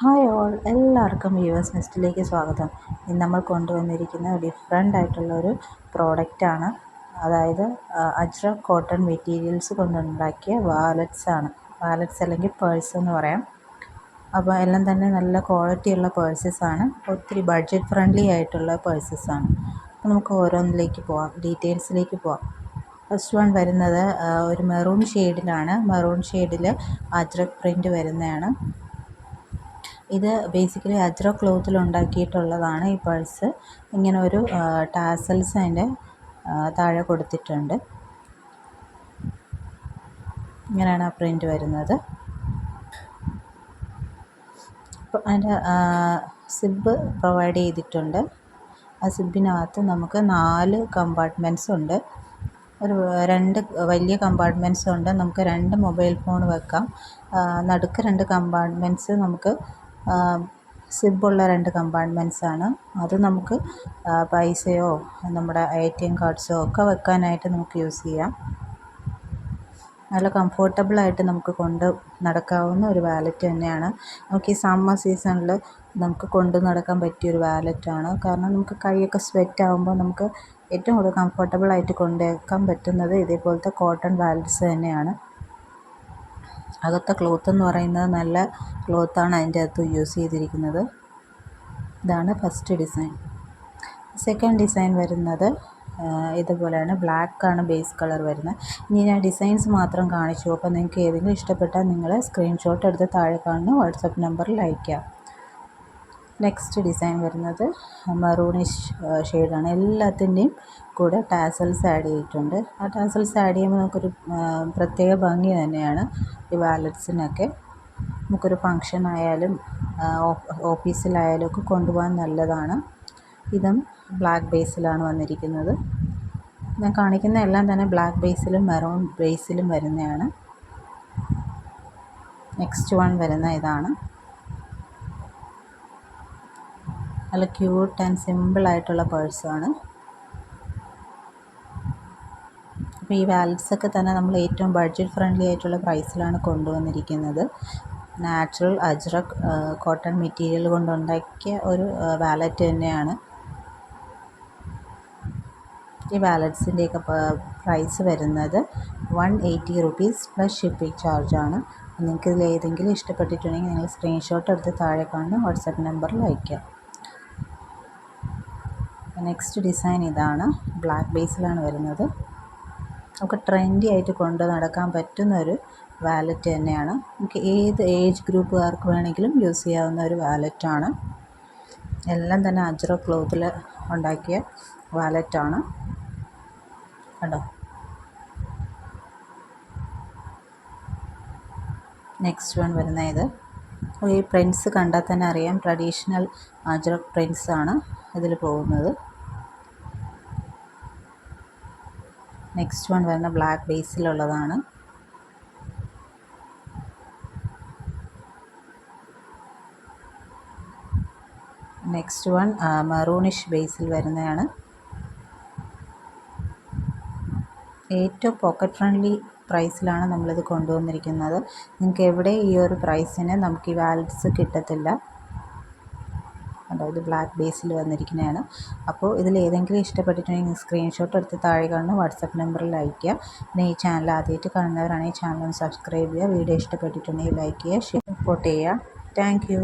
Hi all, എല്ലാവർക്കും viewers നെസ്റ്റിലേക്ക് സ്വാഗതം. ഇന്ന് നമ്മൾ കൊണ്ടുവന്നിരിക്കുന്ന ഡിഫറെൻ്റ് ആയിട്ടുള്ളൊരു പ്രോഡക്റ്റാണ്. അതായത് അജ്രക് കോട്ടൺ മെറ്റീരിയൽസ് കൊണ്ടുണ്ടാക്കിയ വാലറ്റ്സ് അല്ലെങ്കിൽ പേഴ്സ് എന്ന് പറയാം. അപ്പോൾ എല്ലാം തന്നെ നല്ല ക്വാളിറ്റിയുള്ള പേഴ്സസാണ്, ഒത്തിരി ബഡ്ജറ്റ് ഫ്രണ്ട്ലി ആയിട്ടുള്ള പേഴ്സസാണ്. അപ്പോൾ നമുക്ക് ഓരോന്നിലേക്ക് പോവാം, ഡീറ്റെയിൽസിലേക്ക് പോവാം. ഫസ്റ്റ് വൺ വരുന്നത് ഒരു മെറൂൺ ഷെയ്ഡിലാണ്. മെറൂൺ ഷെയ്ഡിൽ അജ്രക് പ്രിൻ്റ് വരുന്നതാണ്. ഇത് ബേസിക്കലി അജ്രക് ക്ലോത്തിൽ ഉണ്ടാക്കിയിട്ടുള്ളതാണ് ഈ പേഴ്സ്. ഇങ്ങനെ ഒരു ടാസൽസ് അതിൻ്റെ താഴെ കൊടുത്തിട്ടുണ്ട്. ഇങ്ങനെയാണ് ആ പ്രിൻ്റ് വരുന്നത്. അപ്പോൾ അതിൻ്റെ സിബ് പ്രൊവൈഡ് ചെയ്തിട്ടുണ്ട്. ആ സിബിനകത്ത് നമുക്ക് 4 കമ്പാർട്ട്മെൻറ്റ്സ് ഉണ്ട്. രണ്ട് വലിയ കമ്പാർട്ട്മെൻറ്റ്സ് ഉണ്ട്. നമുക്ക് 2 മൊബൈൽ ഫോൺ വെക്കാം. നടുക്ക് 2 കമ്പാർട്ട്മെൻറ്റ്സ് നമുക്ക് സിബുള്ള 2 കമ്പാർട്ട്മെൻറ്റ്സ് ആണ്. അത് നമുക്ക് പൈസയോ നമ്മുടെ ATM കാർഡ്സോ ഒക്കെ വെക്കാനായിട്ട് നമുക്ക് യൂസ് ചെയ്യാം. നല്ല കംഫർട്ടബിളായിട്ട് നമുക്ക് കൊണ്ട് നടക്കാവുന്ന ഒരു വാലറ്റ് തന്നെയാണ്. നമുക്ക് ഈ സമ്മർ സീസണിൽ നമുക്ക് കൊണ്ട് നടക്കാൻ പറ്റിയൊരു വാലറ്റാണ്. കാരണം നമുക്ക് കൈയൊക്കെ സ്വെറ്റ് ആകുമ്പോൾ നമുക്ക് ഏറ്റവും കൂടുതൽ കംഫർട്ടബിളായിട്ട് കൊണ്ടുവയ്ക്കാൻ പറ്റുന്നത് ഇതേപോലത്തെ കോട്ടൺ വാലറ്റ്സ് തന്നെയാണ്. അകത്തെ ക്ലോത്ത് എന്ന് പറയുന്നത് നല്ല ക്ലോത്താണ് അതിൻ്റെ അകത്ത് യൂസ് ചെയ്തിരിക്കുന്നത്. ഇതാണ് ഫസ്റ്റ് ഡിസൈൻ. സെക്കൻഡ് ഡിസൈൻ വരുന്നത് ഇതുപോലെയാണ്. ബ്ലാക്കാണ് ബേസ് കളർ വരുന്നത്. ഇനി ഞാൻ ഡിസൈൻസ് മാത്രം കാണിച്ചു. അപ്പോൾ നിങ്ങൾക്ക് ഏതെങ്കിലും ഇഷ്ടപ്പെട്ടാൽ നിങ്ങൾ സ്ക്രീൻഷോട്ട് എടുത്ത് താഴെ കാണുന്ന വാട്സപ്പ് നമ്പറിൽ അയയ്ക്കാം. നെക്സ്റ്റ് ഡിസൈൻ വരുന്നത് മറൂണിഷ് ഷെയ്ഡാണ്. എല്ലാത്തിൻ്റെയും കൂടെ ടാസൽസ് ആഡ് ചെയ്തിട്ടുണ്ട്. ആ ടാസൽസ് ആഡ് ചെയ്യുമ്പോൾ നമുക്കൊരു പ്രത്യേക ഭംഗി തന്നെയാണ് ഈ വാലറ്റ്സിനൊക്കെ. നമുക്കൊരു ഫങ്ഷൻ ആയാലും ഓഫീസിലായാലും ഒക്കെ കൊണ്ടുപോകാൻ നല്ലതാണ്. ഇതും ബ്ലാക്ക് ബേസിലാണ് വന്നിരിക്കുന്നത്. ഞാൻ കാണിക്കുന്ന എല്ലാം തന്നെ ബ്ലാക്ക് ബേസിലും മെറൂൺ ബേസിലും വരുന്നതാണ്. നെക്സ്റ്റ് വൺ വരുന്ന ഇതാണ്. നല്ല ക്യൂട്ട് ആൻഡ് സിമ്പിളായിട്ടുള്ള പേഴ്സാണ്. അപ്പോൾ ഈ വാലറ്റ്സൊക്കെ തന്നെ നമ്മൾ ഏറ്റവും ബഡ്ജറ്റ് ഫ്രണ്ട്ലി ആയിട്ടുള്ള പ്രൈസിലാണ് കൊണ്ടുവന്നിരിക്കുന്നത്. നാച്ചുറൽ അജ്രക് കോട്ടൺ മെറ്റീരിയൽ കൊണ്ടുണ്ടാക്കിയ ഒരു വാലറ്റ് തന്നെയാണ്. ഈ വാലറ്റ്സിൻ്റെയൊക്കെ പ്രൈസ് വരുന്നത് 180 റുപ്പീസ് പ്ലസ് ഷിപ്പിംഗ് ചാർജാണ്. നിങ്ങൾക്ക് ഇതിൽ ഏതെങ്കിലും ഇഷ്ടപ്പെട്ടിട്ടുണ്ടെങ്കിൽ നിങ്ങൾ സ്ക്രീൻഷോട്ട് എടുത്ത് താഴെ കാണുന്ന വാട്സപ്പ് നമ്പറിൽ അയയ്ക്കാം. നെക്സ്റ്റ് ഡിസൈൻ ഇതാണ്. ബ്ലാക്ക് ബേസിലാണ് വരുന്നത്. നമുക്ക് ട്രെൻഡി ആയിട്ട് കൊണ്ട് നടക്കാൻ പറ്റുന്ന ഒരു വാലറ്റ് തന്നെയാണ്. നമുക്ക് ഏത് ഏജ് ഗ്രൂപ്പുകാർക്ക് വേണമെങ്കിലും യൂസ് ചെയ്യാവുന്ന ഒരു വാലറ്റാണ്. എല്ലാം തന്നെ അജ്രക് ക്ലോത്തിൽ ഉണ്ടാക്കിയ വാലറ്റാണ്. കണ്ടോ? നെക്സ്റ്റ് വൺ വരുന്ന ഇത്. ഈ പ്രിൻറ്റ്സ് കണ്ടാൽ തന്നെ അറിയാം, ട്രഡീഷണൽ അജ്രക് പ്രിൻറ്റ്സ് ആണ് ഇതിൽ പോകുന്നത്. നെക്സ്റ്റ് വൺ വരുന്ന ബ്ലാക്ക് ബേസിലുള്ളതാണ്. നെക്സ്റ്റ് വൺ മറൂണിഷ് ബേസിൽ വരുന്നതാണ്. ഏറ്റവും പോക്കറ്റ് ഫ്രണ്ട്ലി പ്രൈസിലാണ് നമ്മളിത് കൊണ്ടുവന്നിരിക്കുന്നത്. നിങ്ങൾക്ക് എവിടെ ഈ ഒരു പ്രൈസിന് നമുക്ക് ഈ വാലറ്റ്സ് കിട്ടത്തില്ല. ഇത് ബ്ലാക്ക് ബേസിൽ വന്നിരിക്കുന്നതാണ്. അപ്പോൾ ഇതിൽ ഏതെങ്കിലും ഇഷ്ടപ്പെട്ടിട്ടുണ്ടെങ്കിൽ സ്ക്രീൻഷോട്ട് എടുത്ത് താഴെ കാണുന്ന വാട്സപ്പ് നമ്പറിൽ അയയ്ക്കുക. പിന്നെ ഈ ചാനൽ ആദ്യമായിട്ട് കാണുന്നവരാണെങ്കിൽ ചാനൽ ഒന്ന് സബ്സ്ക്രൈബ് ചെയ്യുക. വീഡിയോ ഇഷ്ടപ്പെട്ടിട്ടുണ്ടെങ്കിൽ ലൈക്ക് ചെയ്യുക, സപ്പോർട്ട് ചെയ്യുക. Thank you.